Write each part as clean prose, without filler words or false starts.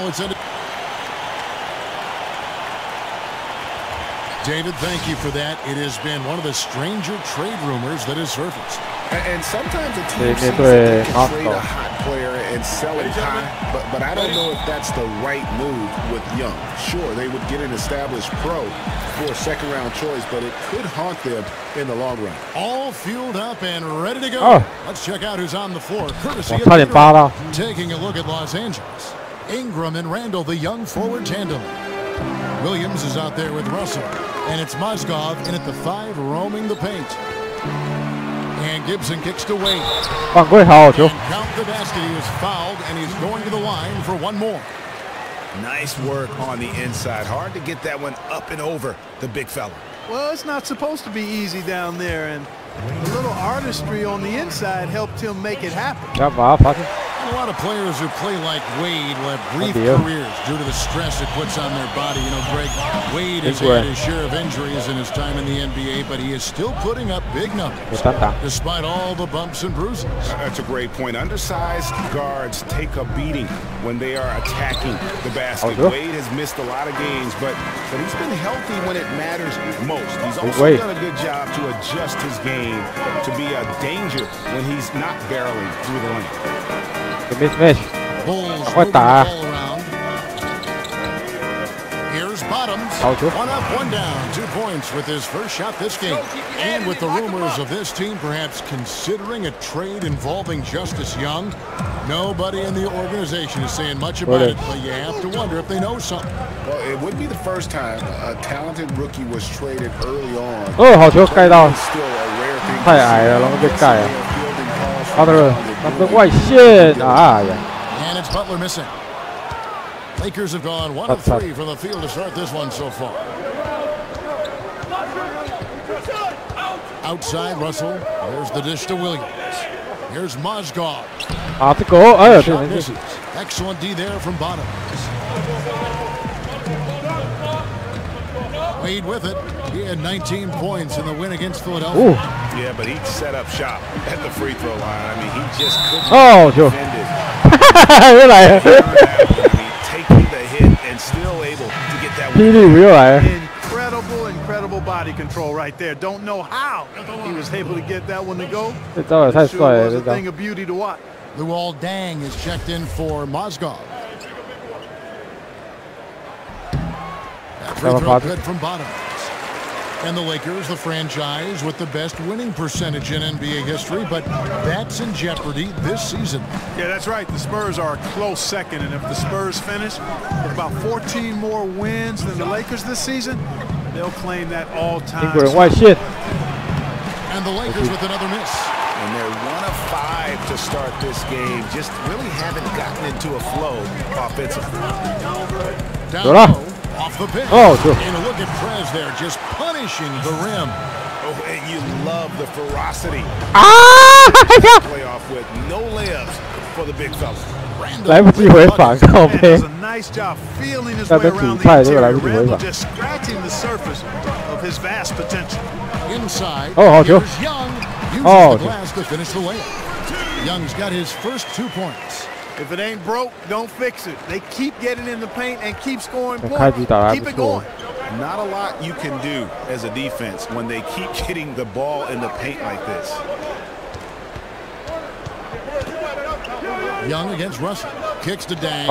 Now it's in. David, thank you for that. It has been one of the stranger trade rumors that has surfaced. And sometimes a team sees that they can trade a hot player and sell it high, but I don't know if that's the right move with Young. Sure, they would get an established pro for a second-round choice, but it could haunt them in the long run. All fueled up and ready to go. Oh. Let's check out who's on the floor. Courtesy of taking a look at Los Angeles. Ingram and Randall, the young forward tandem. Williams is out there with Russell. And it's Mozgov in at the 5, roaming the paint. And Gibson kicks to Wade. And count the basket. He is fouled, and he's going to the line for one more. Nice work on the inside. Hard to get that one up and over the big fella. Well, it's not supposed to be easy down there, and a little artistry on the inside helped him make it happen. A lot of players who play like Wade will have brief careers due to the stress it puts on their body. You know, Greg, Wade has had his share of injuries in his time in the NBA, but he is still putting up big numbers despite all the bumps and bruises. That's a great point. Undersized guards take a beating when they are attacking the basket. Wade has missed a lot of games, but he's been healthy when it matters most. He's also done a good job to adjust his game to be a danger when he's not barreling through the lane. Bulls moving the ball around. Here's Bottoms. One up, one down. 2 points with his first shot this game. And with the rumors of this team perhaps considering a trade involving Justice Young, nobody in the organization is saying much about it, but you have to wonder if they know something. Well, it would be the first time a talented rookie was traded early on. 好球盖到， Still a rare thing. 太矮了，然后被盖了。他的外线，哎呀！ And it's Butler missing. Lakers have gone 1 of 3 from the field to start this one so far. Outside Russell. There's the dish to Williams. Here's Mozgov. Excellent D there from Bottoms. Wade with it. He had 19 points in the win against Philadelphia. Yeah, but he set up shop at the free throw line. I mean, he just couldn't defend it. Taking the hit and still able to get that one. Incredible body control right there. Don't know how he was able to get that one to go. It sure was a thing of beauty to watch. Luol Deng is checked in for Mozgov. That free throw good from Bottoms. And the Lakers, the franchise with the best winning percentage in NBA history, but that's in jeopardy this season. Yeah, that's right. The Spurs are a close second, and if the Spurs finish with about 14 more wins than the Lakers this season, they'll claim that all-time. And the Lakers with another miss. And they're 1 of 5 to start this game. Just really haven't gotten into a flow offensively. Down low. Off the bench. And a look at Prez there, just punishing the rim. Oh, and you love the ferocity. Playoff with no layups for the big fella. Does a nice job feeling his way around the interior. Randall just scratching the surface of his vast potential. Inside, here's Young. Uses the glass to finish the layup. Young's got his first 2 points. If it ain't broke, don't fix it. They keep getting in the paint and keep scoring points. Keep it going. Not a lot you can do as a defense when they keep getting the ball in the paint like this. Young against Russell. Kicks to Dang.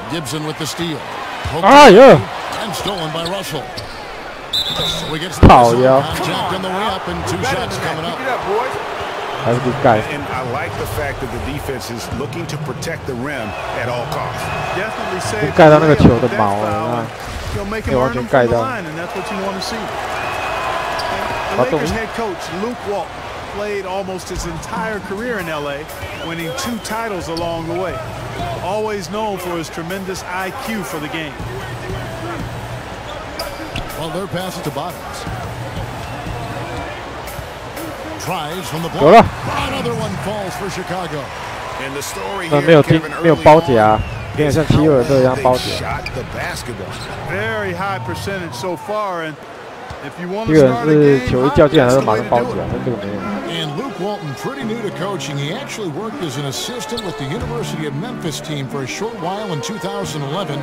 Gibson with the steal. And stolen by Russell. So he gets the whistle. Contact on the way up and 2 shots coming up. That's a good guy. And I like the fact that the defense is looking to protect the rim at all costs. Definitely save the layup with that foul. You'll make him earn them from the line, and that's what you want to see. And the Lakers head coach, Luke Walton, played almost his entire career in L.A., winning 2 titles along the way. Always known for his tremendous IQ for the game. Well, their pass it to Bottoms. Tries from the block. Another one falls for Chicago. And the story here, Kevin, early on, Very high percentage so far, and 这个人是球一叫进来就马上包起来，但这个没有。 And Luke Walton, pretty new to coaching. He actually worked as an assistant with the University of Memphis team for a short while in 2011,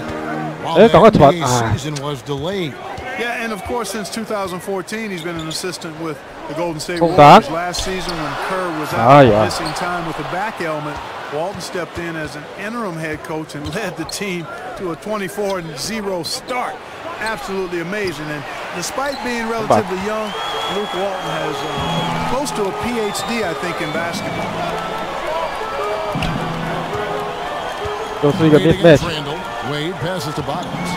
while the NBA season was delayed. Yeah, and of course, since 2014, he's been an assistant with the Golden State Warriors. Last season, when Kerr was out missing time with a back ailment, Walton stepped in as an interim head coach and led the team to a 24-0 start. Absolutely amazing. And despite being relatively young, Luke Walton has close to a PhD, I think, in basketball. 又是一个 mismatch. Wade passes to Bottoms.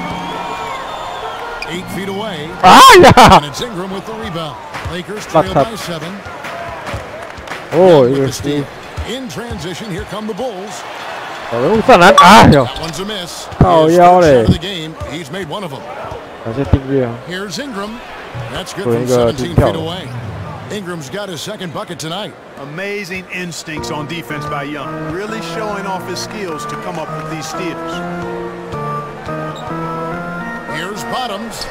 8 feet away. And it's Ingram with the rebound. Lakers trail by 7. Oh, you see. In transition, here come the Bulls. That one's a miss. His shot of the game. He's made one of them. 感谢订阅啊！ Here's Ingram. That's good from 17 feet away. Ingram's got his second bucket tonight. Amazing instincts on defense by Young. Really showing off his skills to come up with these steals. Here's Bottoms.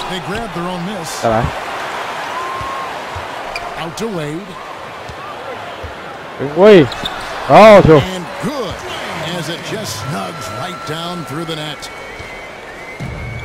They grabbed their own miss. 再来， Out to Wade. 喂，好球！ And good as it just snugs right down through the net.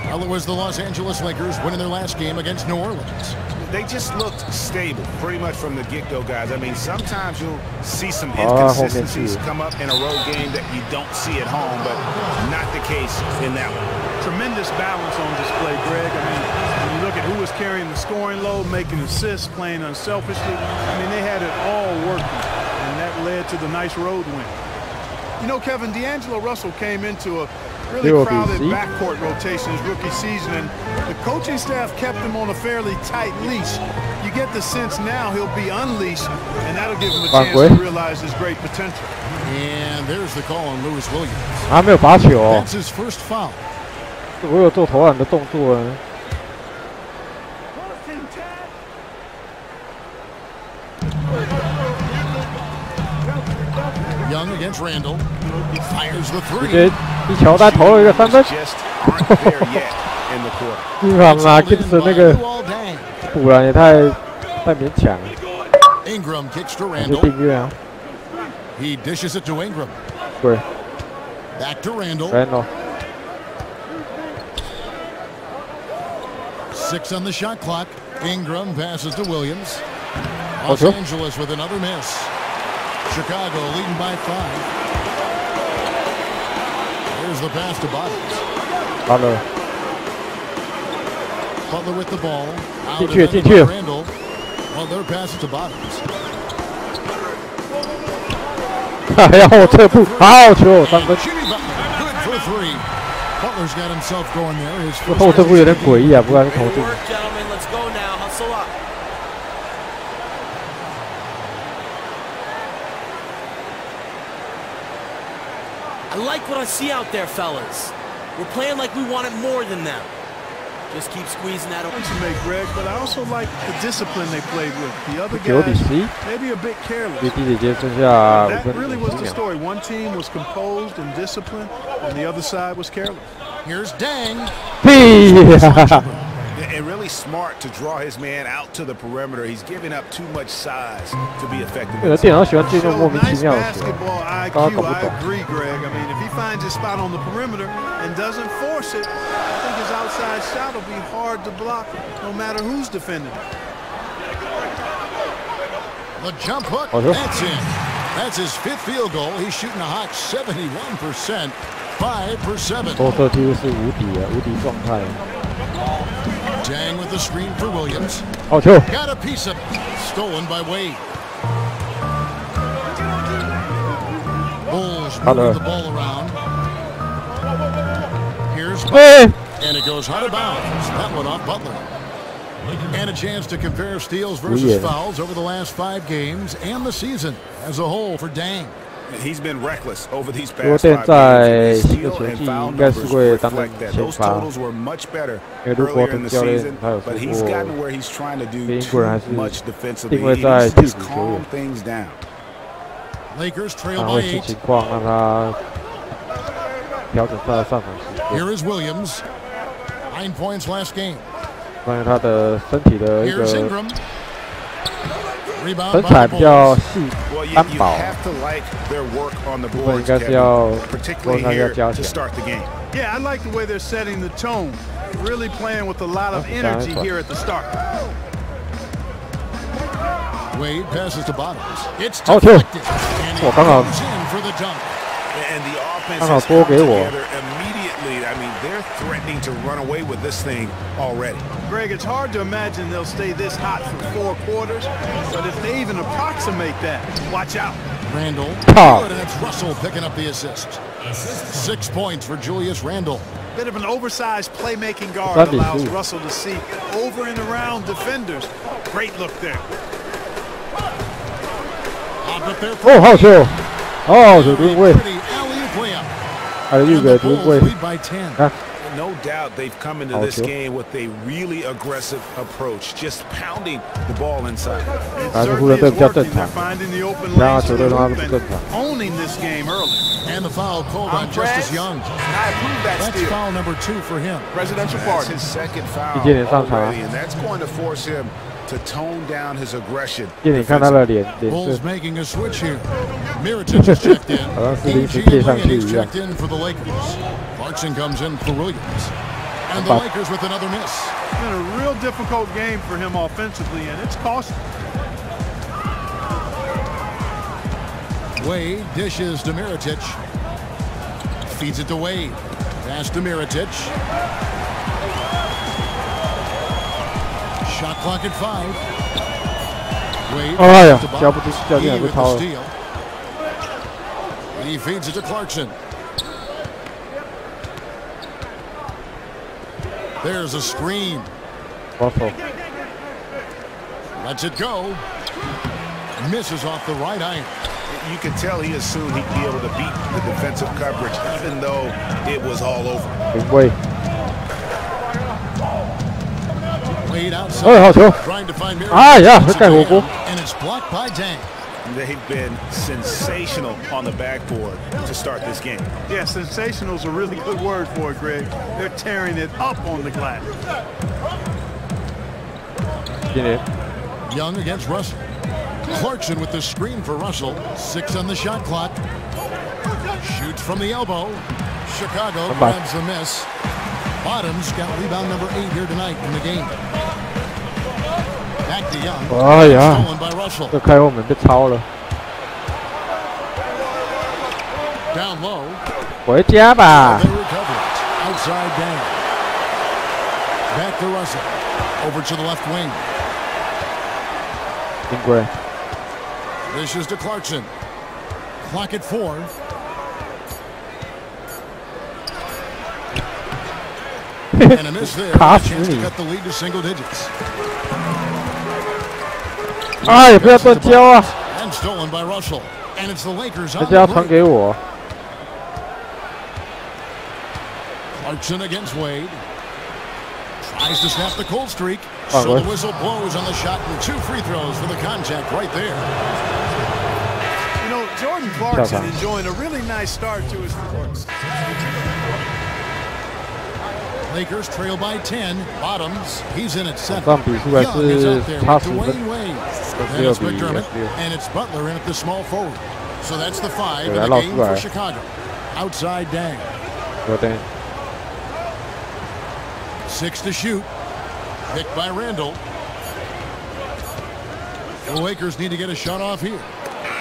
Well, it was the Los Angeles Lakers winning their last game against New Orleans. They just looked stable pretty much from the get-go, guys. I mean, sometimes you'll see some inconsistencies come up in a road game that you don't see at home, but not the case in that one. Tremendous balance on display, Greg. I mean, when you look at who was carrying the scoring load, making assists, playing unselfishly, I mean, they had it all working, and that led to the nice road win. You know, Kevin, D'Angelo Russell came into a really crowded backcourt rotation his rookie season, and the coaching staff kept him on a fairly tight leash. You get the sense now he'll be unleashed, and that'll give him a chance to realize his great potential. And there's the call on Lewis Williams. 他没有罚球哦。 That's his first foul. 我有做投篮的动作啊。 Young against Randall. Fires the 直 three. 接一乔丹投了一个3分。你看嘛，跟着那个补篮也太勉强了。 Ingram kicks to 感谢 Randall. 订阅啊。 He dishes it to Ingram. 对 Back to Randall. ，Randall。 6 on the shot clock. Ingram passes to Williams. Los Angeles with another miss. Chicago leading by 5. Here's the pass to Bottoms. Butler. Butler with the ball. 进去进 Out 去。 by Randall. Well, their pass it to Bottoms. 还要后撤步，好球，3分。 Jimmy Butler, good for 3. Butler's got himself going there. His 这后撤步有点诡异啊，不过还是投进。 I like what I see out there, fellas. We're playing like we wanted more than them. Just keep squeezing that over. To make Greg, but I also like the discipline they played with. The other guys maybe a bit careless. That really was the story. One team was composed and disciplined, and the other side was careless. Here's Dang. And really smart to draw his man out to the perimeter. He's giving up too much size to be effective. 有的电脑喜欢这种莫名其妙的球， basketball IQ, I agree, Greg. I mean, if he finds his spot on the perimeter and doesn't force it, I think his outside shot will be hard to block no matter who's defending it. The jump hook, that's in. That's his 5th field goal. He's shooting a hot 71%, 5 for 7. 后撤几乎是无敌啊，无敌状态。 Dang with the screen for Williams. 好球 Got a piece of it. Stolen by Wade. Bulls moving the ball around. Here's Butler. And it goes out of bounds. That one off Butler. And a chance to compare steals versus fouls over the last 5 games and the season as a whole for Dang. He's been reckless over these 如果 past 店 5 games. 在 His 新的 steal 球 and 季 foul 应该是 numbers 会担任 reflect that. 先 Those 发， totals were much better 因为如果 earlier in the 教练 season, 他有 but 说 he's 过， gotten where he's trying to do 英 too 国人还是 much defensively. 定位 He 在 needs 替 to 补球 calm 员， things down. Lakers trail 他 by 会视 8. 情况让他调整他的上场时间。 Here is Williams. 9 points last game. 关于他的身体的一个 Here's Ingram. 身材比较细单薄， 部分应该是要说他要加强。 Yeah, I like the way they're setting the tone. Really playing with a lot of energy here at the start. Wade passes to Bottoms. It's deflected. And he comes in for the dunk. And the offense has come together immediately. I mean, they're threatening to run away with this thing already. Greg, it's hard to imagine they'll stay this hot for 4 quarters, but if they even approximate that, watch out. Randall. Good, and it's Russell picking up the assist. 6 points for Julius Randle. Bit of an oversized playmaking guard allows Russell to see over and around defenders. Great look there. 哦，好球！哦，这吨位，还有一个吨位，看。 No doubt they've come into this game with a really aggressive approach, just pounding the ball inside. 还是湖人队比较正常，其他球队的话都不正常。 Owning this game early. And the foul called on Justice Young. That's foul number 2 for him. Presidential party. His second foul already, and that's going to force him to tone down his aggression. 你看他的脸 Bulls making a switch here. Mirotic is checked in. AG is checked in for the Lakers. Clarkson comes in for Williams. And the Lakers with another miss. It's been a real difficult game for him offensively, and it's costly. Wade dishes to Mirotic. Feeds it to Wade. Pass to Mirotic. Shot clock at 5. Wade to Bottoms. With the steal. And he feeds it to Clarkson. There's a screen. Lets it go. Misses off the right iron. You could tell he assumed he'd be able to beat the defensive coverage, even though it was all over. Wade outside, trying to find Mirotic, and it's blocked by Dang. They've been sensational on the backboard to start this game. Yeah, sensational is a really good word for it, Greg. They're tearing it up on the glass. Young against Russell. Clarkson with the screen for Russell. 6 on the shot clock. Shoots from the elbow. Chicago grabs the miss. Bottoms got rebound number 8 here tonight in the game. Back to Young. Stolen by Russell. 这开后门被抄了。 Down low. 回家吧。 They recover it. Outside down. Back to Russell. Over to the left wing. Dishes to Clarkson. Clock at 4. And a miss there. A chance to cut the lead to single digits. 哎，不要断交啊！ And stolen by Russell. And it's the Lakers on 人家要传给我。 Clarkson against Wade. Tries to snap the cold streak. So the whistle blows on the shot and 2 free throws for the contact right there. You know, Jordan Clarkson enjoying a really nice start to his career. Lakers trail by 10. Bottoms, he's in at 7. 上比出来是差10分， And it's McDermott, and it's Butler in at the small forward. So that's the 5 in the game for Chicago. Outside Dang. 6 to shoot. Picked by Randall. The Lakers need to get a shot off here.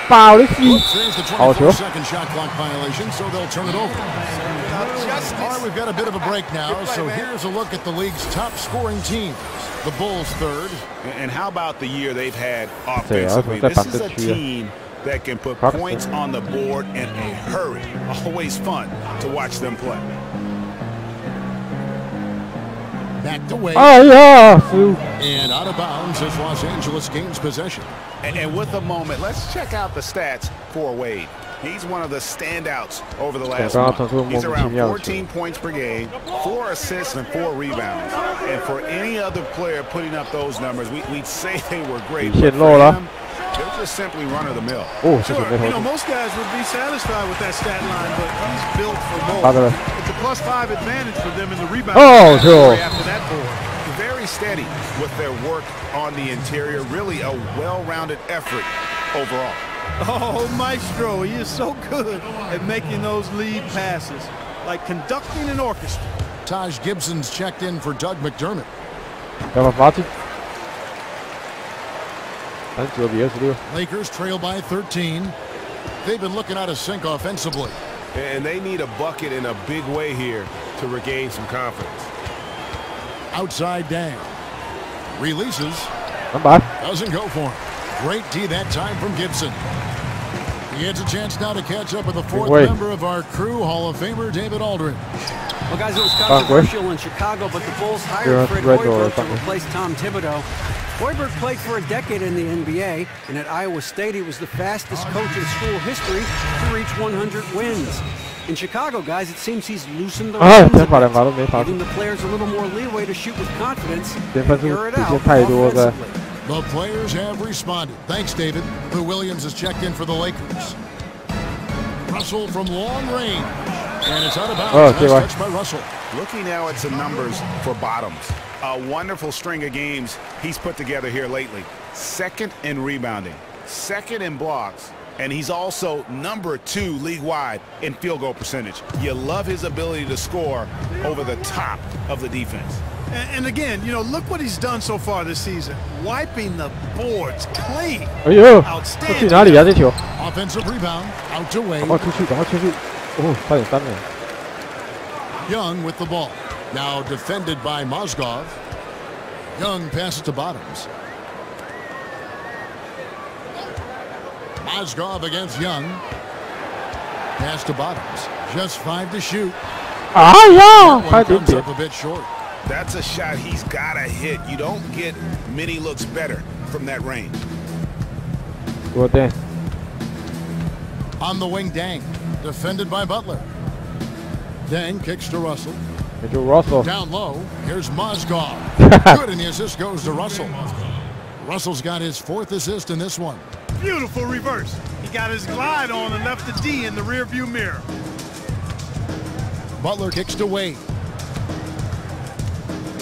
爆了 There's the 24-second shot clock violation, so they'll turn it over. All right, we've got a bit of a break now, so here's a look at the league's top scoring teams. The Bulls third. And how about the year they've had offensively? This is a team that can put points on the board in a hurry. Always fun to watch them play. Back to Wade. And out of bounds as Los Angeles gains possession. And with a moment, let's check out the stats for Wade. He's one of the standouts over the last month. He's around 14 points per game, 4 assists and 4 rebounds. And for any other player putting up those numbers, we'd say they were great. But for him, they're just simply run-of-the-mill. Sure. You know, most guys would be satisfied with that stat line, but he's built for more. It's a +5 advantage for them in the rebound. After that board. very steady with their work on the interior. Really a well-rounded effort overall. Oh, Maestro, he is so good at making those lead passes, like conducting an orchestra. Taj Gibson's checked in for Doug McDermott. Lakers trail by 13. They've been looking out of sync offensively. And they need a bucket in a big way here to regain some confidence. Outside Dang. Releases. Doesn't go for him. Great D that time from Gibson. He gets a chance now to catch up with the fourth member of our crew, Hall of Famer David Aldridge. Well, guys, it was controversial in Chicago, but the Bulls hired Fred Hoiberg to replace Tom Thibodeau. Hoiberg played for a decade in the NBA, and at Iowa State, he was the fastest coach in school history to reach 100 wins. In Chicago, guys, it seems he's loosened the reins a bit, giving the players a little more leeway to shoot with confidence and air it out offensively. The players have responded. Thanks, David. Lou Williams has checked in for the Lakers. Russell from long range. And it's out of bounds. Nice touch by Russell. Looking now at some numbers for Bottoms. A wonderful string of games he's put together here lately. Second in rebounding, second in blocks, and he's also #2 league-wide in field goal percentage. You love his ability to score over the top of the defense. And again, you know, look what he's done so far this season. Wiping the boards clean. Outstanding. Offensive rebound. Out to Wade. Young with the ball. Now defended by Mozgov. Young passes to Bottoms. Mozgov against Young. Pass to Bottoms. Just 5 to shoot. Comes up a bit short. That's a shot he's got to hit. You don't get many looks better from that range. On the wing, Dang. Defended by Butler. Dang kicks to Russell. Down low. Here's Mozgov. Good, and the assist goes to Russell. Russell's got his 4th assist in this one. Beautiful reverse. He got his glide on and left the D in the rearview mirror. Butler kicks to Wade.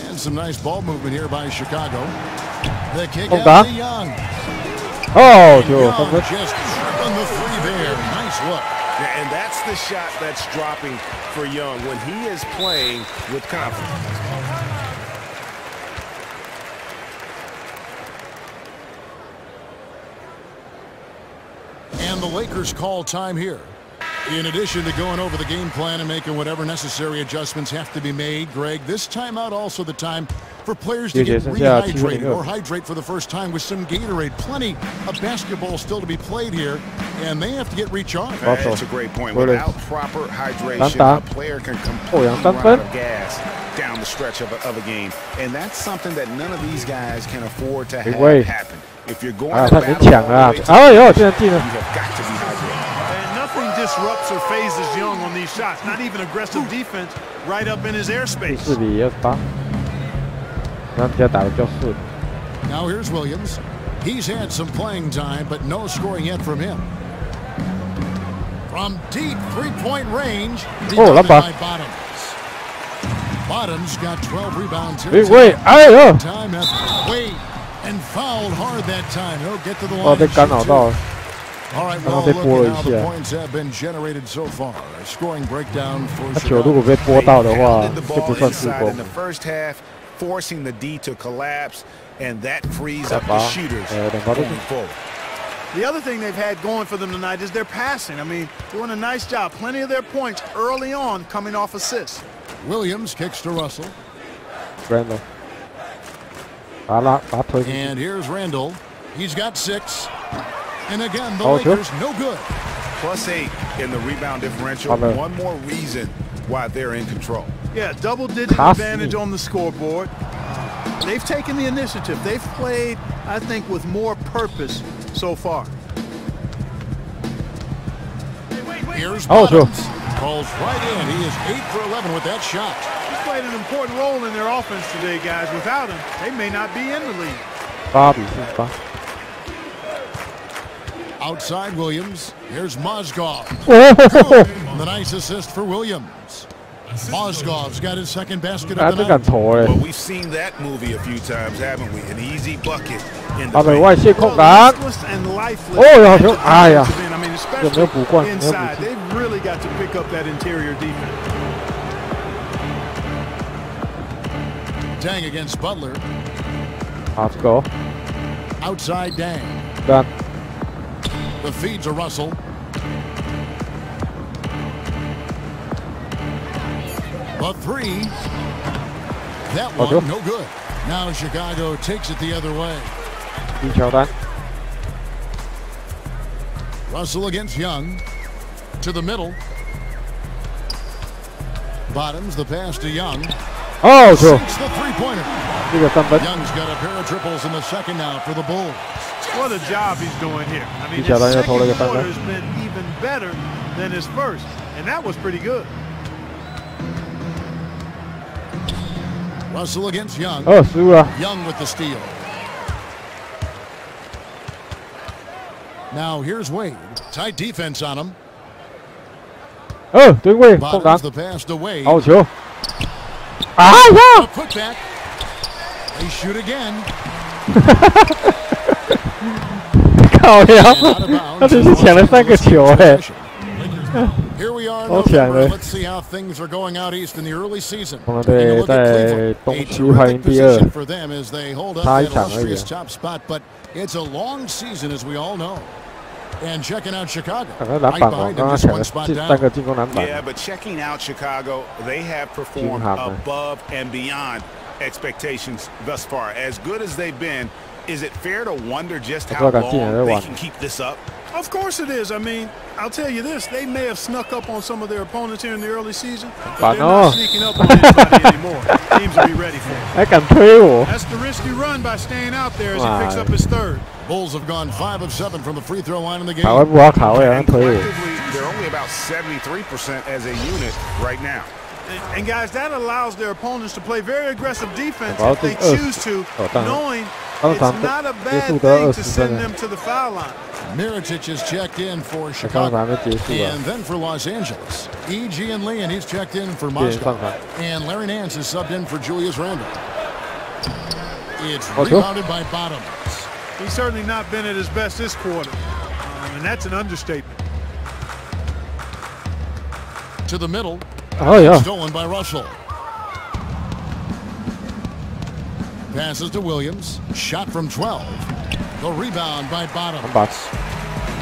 And some nice ball movement here by Chicago. The kick out to Young. Young just tripping the 3 there. Nice look. Yeah, and that's the shot that's dropping for Young when he is playing with confidence. And the Lakers call time here. In addition to going over the game plan and making whatever necessary adjustments have to be made, Greg, this timeout also the time for players to get rehydrated or hydrate for the first time with some Gatorade. Plenty of basketball still to be played here, and they have to get recharged. That's a great point. Without proper hydration, a player can completely run out of gas down the stretch of a game, and that's something that none of these guys can afford to have happen. If you're going to battle, you have got to be hydrated. And nothing disrupts or phases Young on these shots. Not even aggressive defense right up in his airspace. Now here's Williams. He's had some playing time, but no scoring yet from him. From deep 3-point range, by Bottoms. Bottoms got 12 rebounds here. Time effort. Wade and fouled hard that time. He'll get to the line. All right, well, look at how the points have been generated so far. A scoring breakdown for Chicago. The ball inside in the first half, forcing the D to collapse, and that frees up the shooters going forward. The other thing they've had going for them tonight is their passing. I mean, doing a nice job. Plenty of their points early on coming off assists. Williams kicks to Russell. Randall. And here's Randall. He's got 6. And again, the Lakers no good. +8 in the rebound differential. One more reason why they're in control. Yeah, double-digit advantage on the scoreboard. They've taken the initiative. They've played, I think, with more purpose so far. Here's Bottoms. Calls right in. He is 8 for 11 with that shot. He's played an important role in their offense today, guys. Without him, they may not be in the league. Outside Williams. Here's Mozgov. The nice assist for Williams. Mozgov's got his second basket 哎， of 这 the 敢 night. 投哎！ Well, we've seen that movie a few times, haven't we? An easy bucket in 他 the 们 paint. 外线空档， Listless and lifeless 哦，有好球！ at the 哎呀， defensive end. I mean, 有没有补冠？ especially 没有补 inside, 进。 they've really got to pick up that interior defense. Dang against Butler. Let's go. Outside Dang. Done. The feed to Russell. A three. That one, no good. Now Chicago takes it the other way. 一乔丹， Russell against Young. To the middle. Bottoms the pass to Young. 哦，球， Sinks the three-pointer. 这个三分， Young's got a pair of triples in the second now for the Bulls. What a job he's doing here. I mean, 一乔 his 丹又 second 投了一个三 quarter 分。 has been even better than his first, and that was pretty good. Russell against Young. 哦，失误了。 Young with the steal. Now here's Wade. Tight defense on him. 哦，对位空档 Bottoms，the pass to Wade. 好球！哎 A 呀， putback. They shoot again. 靠呀 And out of！bounds. 他只是抢了3个球哎。 Here we are in 好强 November. 的。 Let's see how things are going out east in the early season. 红蓝 Taking a 队 look at 在 Cleveland. 东 A 区排名 terrific 第二， position for them as they hold up 差一 that 场而已。 illustrious top spot, but it's a long season as we all know. And checking out Chicago, 刚刚篮 right 板哦， behind 刚 them, 刚 just 抢 one 了 spot 3 down. 个进攻篮板。 Yeah, but checking out Chicago, they have performed above and beyond expectations thus far. As good as they've been, is it fair to wonder just how long they can keep this up? Of course it is. I mean, I'll tell you this, they may have snuck up on some of their opponents here in the early season, but they're not sneaking up on anybody anymore. Teams will be ready for it. 还敢推我？ That's the risk you run by staying out there as he picks up his third. Bulls have gone 5 of 7 from the free throw line in the 台湾 game. 不好卡位，还 And 推我。 collectively, they're only about 73% as a unit right now. And guys, that allows their opponents to play very aggressive defense if they choose to, knowing it's not a bad thing to send them to the foul line. Mirotic is checked in for Chicago. And then for Los Angeles, E.G. and Lee, and he's checked in for Moscow. And Larry Nance is subbed in for Julius Randle. It's rebounded by Bottoms. He's certainly not been at his best this quarter, and that's an understatement. To the middle. Oh, yeah. Stolen by Russell. Passes to Williams. Shot from 12. The rebound by Bottoms.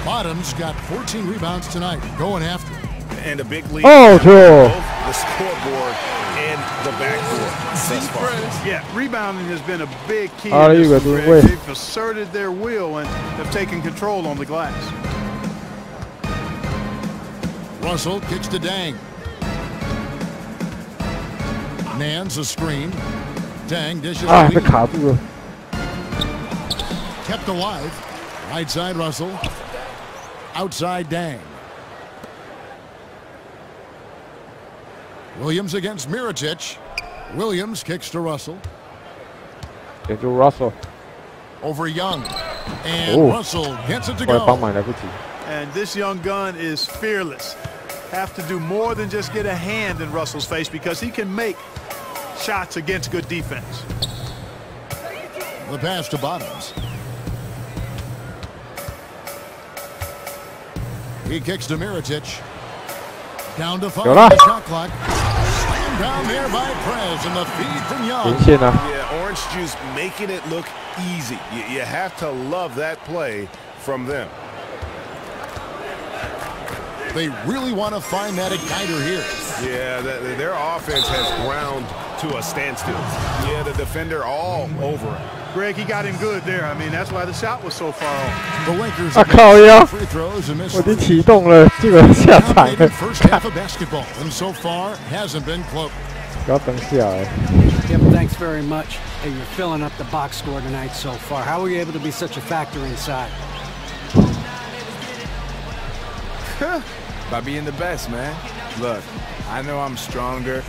Bottoms got 14 rebounds tonight. Going after it. And a big lead. Oh, sure. Both the scoreboard and the backboard thus far. Yeah, rebounding has been a big key. They've asserted their will and have taken control on the glass. Russell kicks to Dang. Nance a screen. Dang dishes. 啊，被卡住了。 Kept alive. Right side Russell. Outside Dang. Williams against Mirotic. Williams kicks to Russell. Into Russell. Over Young. And Russell gets it to go. And this young gun is fearless. Have to do more than just get a hand in Russell's face because he can make shots against good defense. The pass to Bottoms. He kicks to Mirotic. Down to 5 on the shot clock. Slammed down there by Prez and the feed from Young. Yeah, Orange Juice making it look easy. You have to love that play from them. They really want to find that igniter here. Yeah, their offense has ground to a standstill. Yeah, the defender all over it. Greg, he got him good there. I mean, that's why the shot was so far off. The Lakers 啊靠呀！ free throws and missed 我已经启动了，这个下场了。 first half of basketball, and so far hasn't been close. 不要等下来。 Yep, thanks very much. Hey, you're filling up the box score tonight so far. How were you able to be such a factor inside? By being the best, man. Look, I know I'm stronger.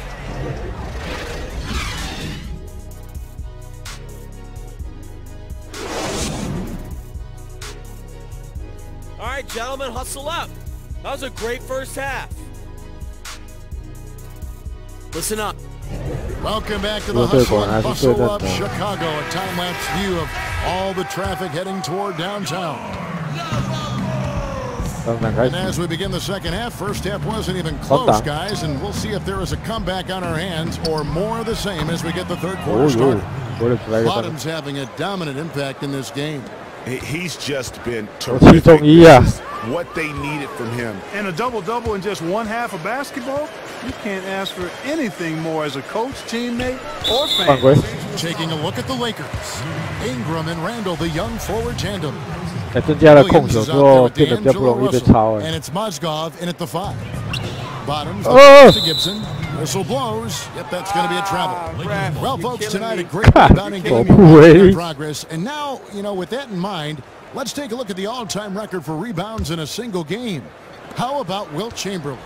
All right, gentlemen, hustle up. That was a great first half. Listen up. Welcome back to the hustle and bustle of Chicago. A time-lapse view of all the traffic heading toward downtown. And as we begin the second half, first half wasn't even close, guys, and we'll see if there is a comeback on our hands or more of the same as we get the third quarter started. Bottom's having a dominant impact in this game. He's just been terrific. This is what they needed from him. And a double-double in just one half of basketball, you can't ask for anything more as a coach, teammate, or fan. Taking a look at the Lakers. Ingram and Randall, the young forward tandem. 增加了控球之后，变得比较不容易被抄。And it's Mozgov in at the 5. Bottoms to Gibson. Whistle blows. Yep, that's going to be a travel. Well, folks, tonight a great rebounding game in progress. And now, you know, with that in mind, let's take a look at the all-time record for rebounds in a single game. How about Wilt Chamberlain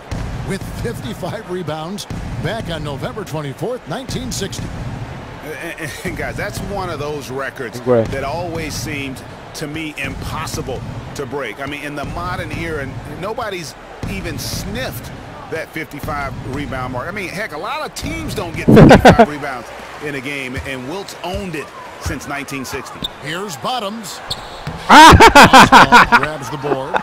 with 55 rebounds back on November 24th, 1960? And guys, that's one of those records that always seemed to me impossible to break. I mean, in the modern era, nobody's even sniffed that 55 rebound mark. I mean, heck, a lot of teams don't get 55 rebounds in a game, and Wilt's owned it since 1960. Here's Bottoms. Grabs the board.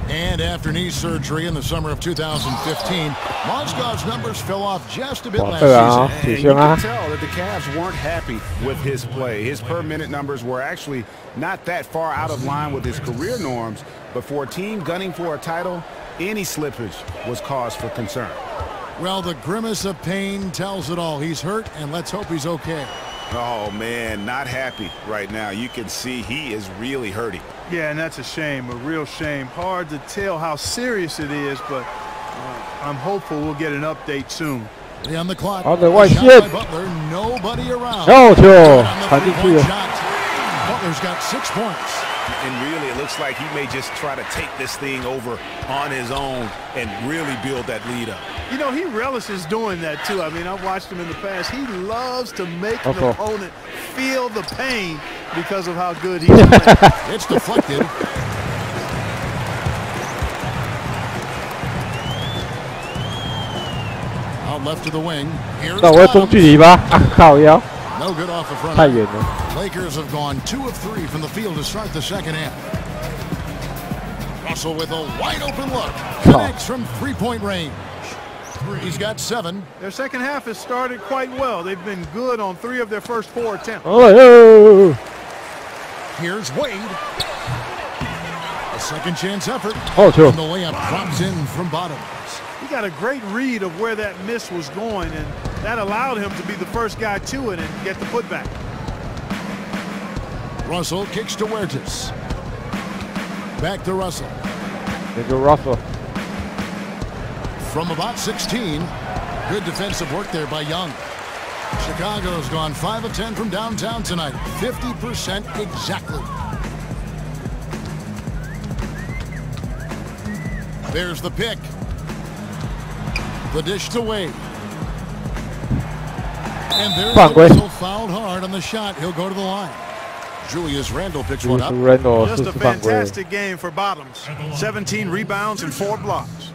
And after knee surgery in the summer of 2015, Mozgov's numbers fell off just a bit last season. And you can tell that the Cavs weren't happy with his play. His per-minute numbers were actually not that far out of line with his career norms, but for a team gunning for a title, any slippage was cause for concern. Well, the grimace of pain tells it all. He's hurt, and let's hope he's okay. Oh, man, not happy right now. You can see he is really hurting. Yeah, and that's a shame, a real shame. Hard to tell how serious it is, but I'm hopeful we'll get an update soon. On the clock. On the white shot by Butler, nobody around. Butler's got 6 points. And really, it looks like he may just try to take this thing over on his own and really build that lead up. You know, he relishes doing that, too. I mean, I've watched him in the past. He loves to make an opponent feel the pain because of how good he's playing. It's deflected. Out left to the wing. Here's no good off the front. Lakers have gone 2 of 3 from the field to start the second half. Russell with a wide open look. Connects from 3-point range. He's got 7. Their second half has started quite well. They've been good on 3 of their first 4 attempts. Here's Wade. A second chance effort. And the layup drops in from Bottoms. He got a great read of where that miss was going, and that allowed him to be the first guy to it and get the putback. Russell kicks to Huertas. Back to Russell. From about 16. Good defensive work there by Young. Chicago's gone 5 of 10 from downtown tonight. 50% exactly. There's the pick. The dish to Wade. And there's the whistle, fouled hard on the shot. He'll go to the line. Julius Randle picks one up. Just a fantastic game for Bottoms. 17 rebounds and 4 blocks.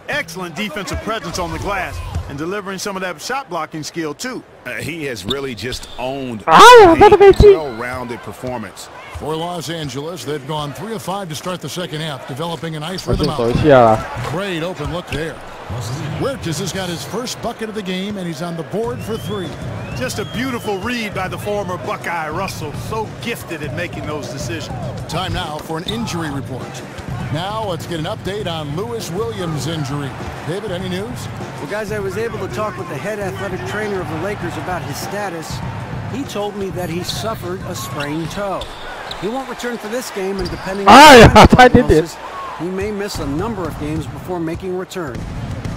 Excellent defensive presence on the glass and delivering some of that shot blocking skill too. He has really just owned a well-rounded performance. For Los Angeles, they've gone 3 of 5 to start the second half, developing a nice rhythm out. Great open look there. Huertas has got his first bucket of the game, and he's on the board for 3. Just a beautiful read by the former Buckeye Russell. So gifted at making those decisions. Time now for an injury report. Now let's get an update on Lewis Williams' injury. David, any news? Well, guys, I was able to talk with the head athletic trainer of the Lakers about his status. He told me that he suffered a sprained toe. He won't return for this game, and depending on prognosis, he may miss a number of games before making a return.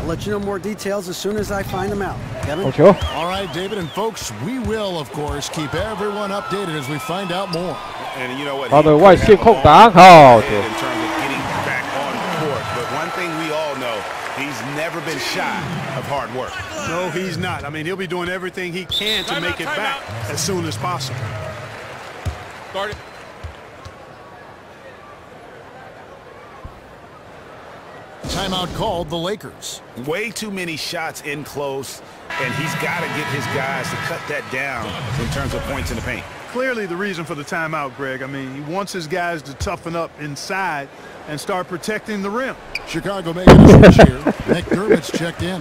I'll let you know more details as soon as I find them out. Kevin? All right, David, and folks, we will, of course, keep everyone updated as we find out more. And you know what? In terms of getting back on the court, but one thing we all know, he's never been shy of hard work. No, he's not. I mean, he'll be doing everything he can to make it back as soon as possible. Start it. Timeout called the Lakers. Way too many shots in close, and he's got to get his guys to cut that down in terms of points in the paint. Clearly the reason for the timeout, Greg. I mean, he wants his guys to toughen up inside and start protecting the rim. Chicago making a switch here. McDermott's checked in.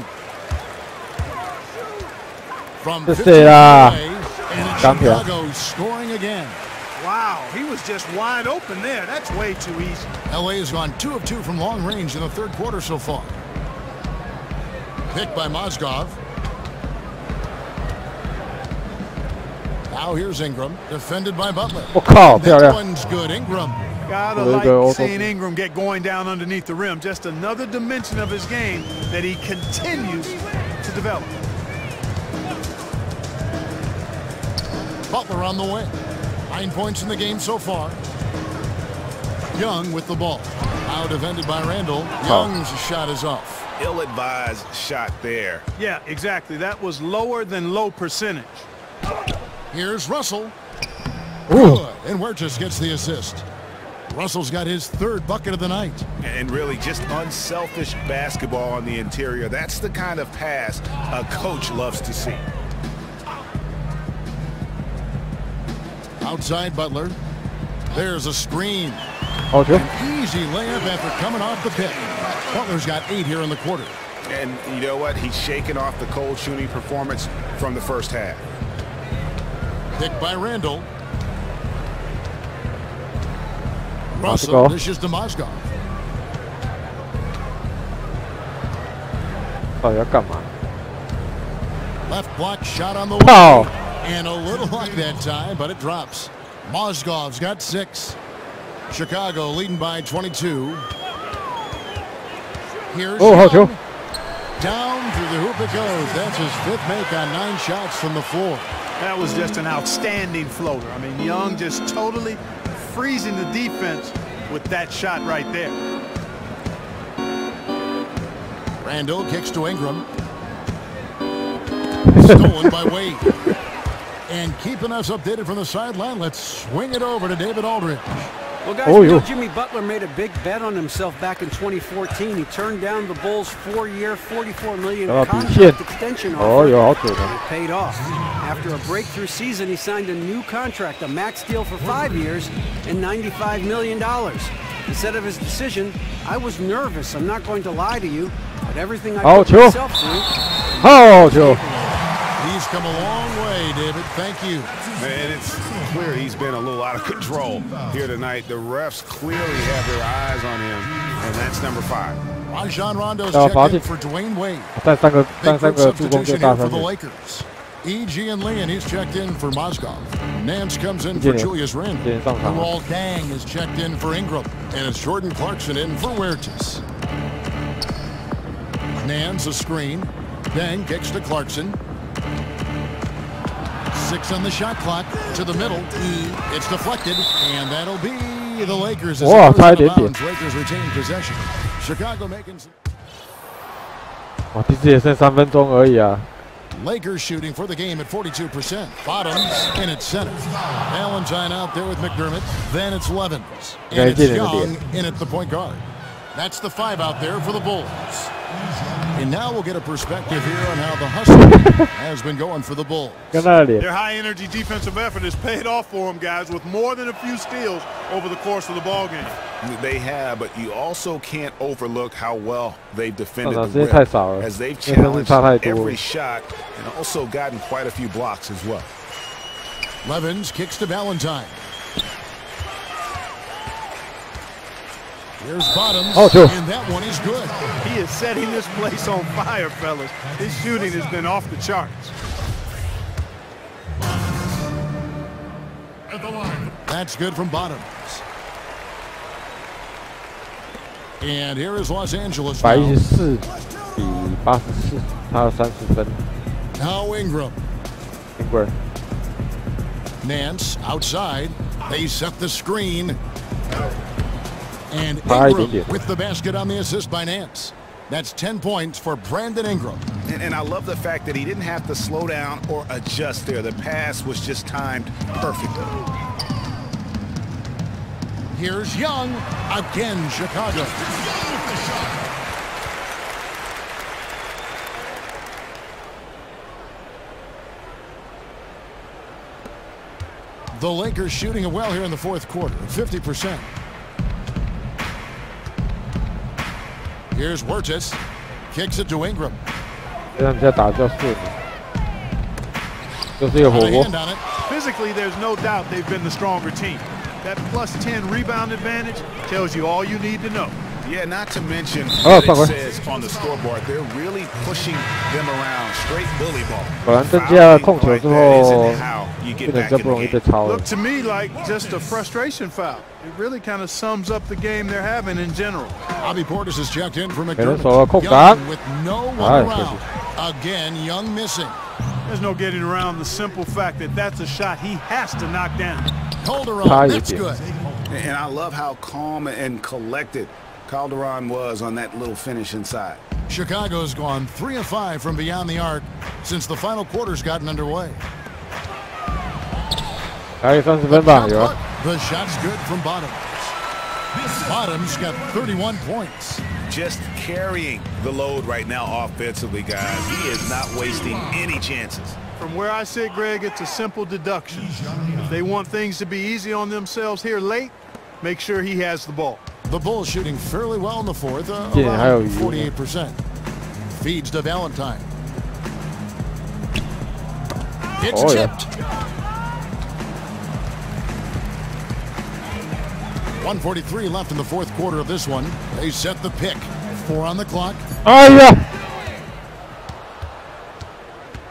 From 50 away, and Chicago scoring again. Wow, he was just wide open there. That's way too easy. LA has gone 2 of 2 from long range in the third quarter so far. Picked by Mozgov. Now here's Ingram, defended by Butler. That one's good, Ingram. Gotta like seeing Ingram get going down underneath the rim. Just another dimension of his game that he continues to develop. Butler on the wing. 9 points in the game so far. Young with the ball. Now defended by Randall. Young's shot is off. Ill-advised shot there. Yeah, exactly. That was lower than low percentage. Here's Russell. Good. And Huertas gets the assist. Russell's got his 3rd bucket of the night. And really just unselfish basketball on the interior. That's the kind of pass a coach loves to see. Outside Butler. There's a screen. An easy layup after coming off the pick. Butler's got 8 here in the quarter. And you know what? He's shaking off the cold shooting performance from the first half. Picked by Randall. Russell dishes to Mozgov. Left block shot on the way. And a little luck that time, but it drops. Mozgov's got 6. Chicago leading by 22. Here's Young. Down through the hoop it goes. That's his 5th make on 9 shots from the floor. That was just an outstanding floater. I mean, Young just totally freezing the defense with that shot right there. Randall kicks to Ingram. Stolen by Wade. And keeping us updated from the sideline, let's swing it over to David Aldridge. Well, guys, you know Jimmy Butler made a big bet on himself back in 2014. He turned down the Bulls' 4-year, $44 million contract extension offer. And it paid off. After a breakthrough season, he signed a new contract, a max deal for 5 years and $95 million. Instead of his decision, I was nervous. I'm not going to lie to you, but everything I put myself through. He's come a long way, David. Thank you. Man, it's clear he's been a little out of control here tonight. The refs clearly have their eyes on him, and that's number 5. Rajon Rondo's checked in for Dwayne Wade. Big substitution here for the Lakers. E.G. and Lee, and he's checked in for Mozgov. Nance comes in for Julius Randle. Luol Deng is checked in for Ingram. And it's Jordan Clarkson in for Huertas. Nance a screen. Deng kicks to Clarkson. 6 on the shot clock to the middle. It's deflected, and that'll be the Lakers. Lakers retain possession. Chicago making. Lakers shooting for the game at 42%. Bottoms in at center. Valentine out there with McDermott. Then it's Levens. And it's Young in at the point guard. That's the 5 out there for the Bulls. And now we'll get a perspective here on how the hustle has been going for the Bulls. Their high-energy defensive effort has paid off for them, guys, with more than a few steals over the course of the ballgame. They have, but you also can't overlook how well they've defended the rim, as they've challenged every shot and also gotten quite a few blocks as well. Levens kicks to Valentine. Here's Bottoms, and that one is good. He is setting this place on fire, fellas. His shooting has been off the charts. That's good from Bottoms. And here is Los Angeles now. Now Ingram. Nance outside. They set the screen. And Ingram with the basket on the assist by Nance. That's 10 points for Brandon Ingram. And I love the fact that he didn't have to slow down or adjust there. The pass was just timed perfectly. Here's Young. Again, Chicago. The Lakers shooting it well here in the fourth quarter, 50%. Here's Wirtz. Kicks it to Ingram. 这样再打就顺了，就是一个火锅。 Physically, there's no doubt they've been the stronger team. That plus 10 rebound advantage tells you all you need to know. Yeah, not to mention what it says on the scoreboard. They're really pushing them around, straight bully ball. 果然增加控球之后，变得就不容易被抄了。 Look to me like just a frustration foul. It really kind of sums up the game they're having in general. Bobby Portis is checked in for 给人 McDermott. 手了空档， Young with no one 哎，可惜。 around. Again, Young missing. There's no getting around the simple fact that that's a shot he has to knock down. Calderon, that's good. And I love how calm and collected Calderon was on that little finish inside. Chicago's gone 3 of 5 from beyond the arc since the final quarter's gotten underway. 还有30分吧，有。 The shot's good from Bottoms. Bottoms got 31 points. Just carrying the load right now offensively, guys. He is not wasting any chances. From where I sit, Greg, it's a simple deduction. If they want things to be easy on themselves here late, make sure he has the ball. The Bulls shooting fairly well in the fourth, around 48%. Feeds to Valentine. It's tipped. 1:43 left in the fourth quarter of this one. They set the pick. 4 on the clock. 哎呀！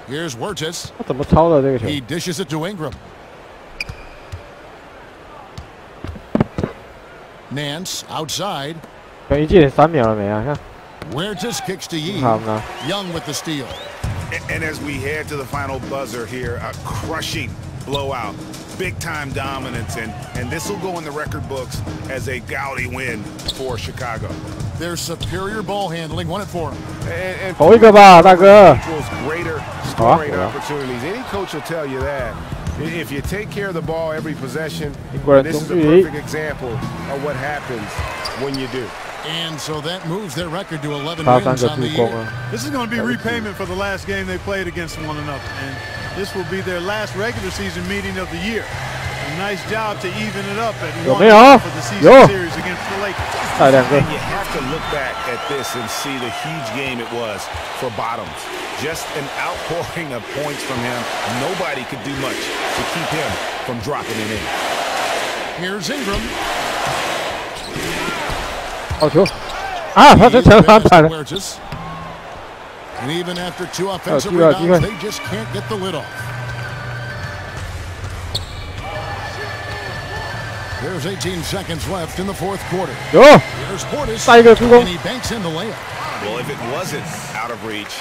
Here's Wirtz. 他怎么抄的这个球？ He dishes it to Ingram. Nance outside. 等一进3秒了没啊？看。 Wirtz kicks to Yee. 好呢。 Young with the steal. And as we head to the final buzzer here, a crushing blowout. Big-time dominance, and this will go in the record books as a gaudy win for Chicago. Their superior ball handling won it for them. And 投一个吧，大哥。 equals greater scoring opportunities. Any coach will tell you that. If you take care of the ball every possession, this is a perfect example of what happens when you do. And so that moves their record to 11 wins on the year. This is going to be repayment for the last game they played against one another. And this will be their last regular season meeting of the year. A nice job to even it up at 1 for the season series against the Lakers. And you have to look back at this and see the huge game it was for Bottoms. Just an outpouring of points from him. Nobody could do much to keep him from dropping it in. Here's Ingram. 好球！啊，他这抢反弹了。 And even after 2 offensive rebounds, they just can't get the lid off. There's 18 seconds left in the fourth quarter. Here's Portis, and he banks in the layup. Well, if it wasn't out of reach,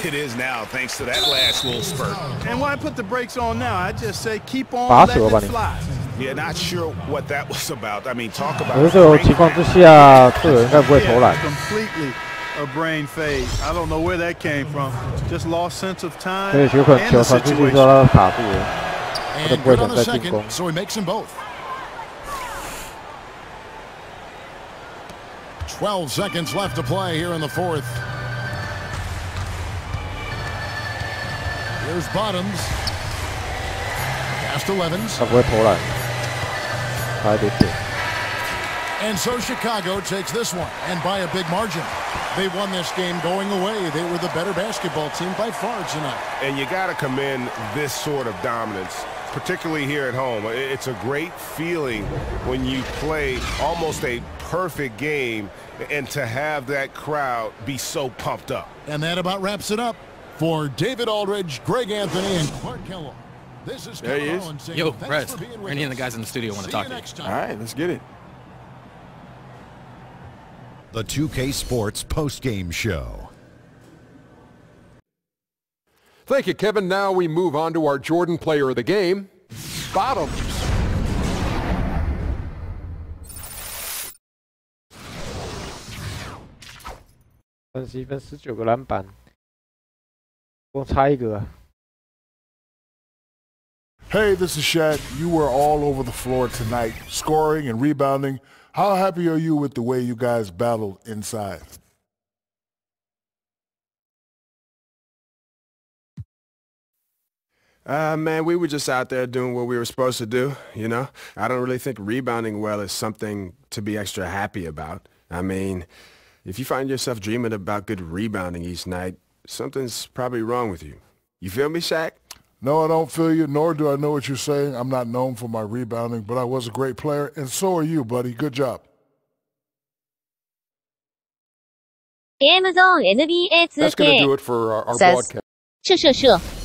it is now, thanks to that last little spurt. And why put the brakes on now? I just say keep on letting it fly. Yeah, not sure what that was about. I mean, talk about. 可是这种情况之下，队友应该不会投篮。 Completely a brain fade. I don't know where that came from. Just lost sense of time. 所以有可能球传出去之后他卡住了，他就 And 不会 good 想 on 再 the 进攻 second,。so he makes them both. 12 seconds left to play here in the fourth. Here's Bottoms. Pass to Levens. 他不会投篮，他还得进。 And so Chicago takes this one, and by a big margin. They won this game going away. They were the better basketball team by far tonight. And you got to commend this sort of dominance, particularly here at home. It's a great feeling when you play almost a perfect game and to have that crowd be so pumped up. And that about wraps it up. For David Aldridge, Greg Anthony, and Clark Kellogg. This is there he is. Yo, Prez, Ernie and the guys in the studio want to talk to you. All right, let's get it. The 2K Sports postgame show. Thank you, Kevin. Now we move on to our Jordan player of the game, Bottoms.31分，19个篮板，共差1个。 Hey, this is Shaq. You were all over the floor tonight, scoring and rebounding. How happy are you with the way you guys battled inside? Man, we were just out there doing what we were supposed to do, you know? I don't really think rebounding well is something to be extra happy about. I mean, if you find yourself dreaming about good rebounding each night, something's probably wrong with you. You feel me, Shaq? No, I don't feel you, nor do I know what you're saying. I'm not known for my rebounding, but I was a great player, and so are you, buddy. Good job. Game Zone NBA 2K That's going to do it for our says, broadcast. 射。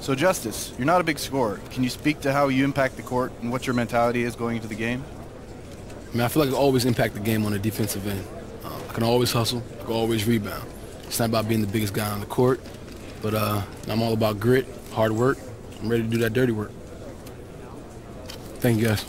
So, Justice, you're not a big scorer. Can you speak to how you impact the court and what your mentality is going into the game? I mean, I feel like I always impact the game on the defensive end. I can always hustle. I can always rebound. It's not about being the biggest guy on the court, but I'm all about grit, hard work. I'm ready to do that dirty work. Thank you, guys.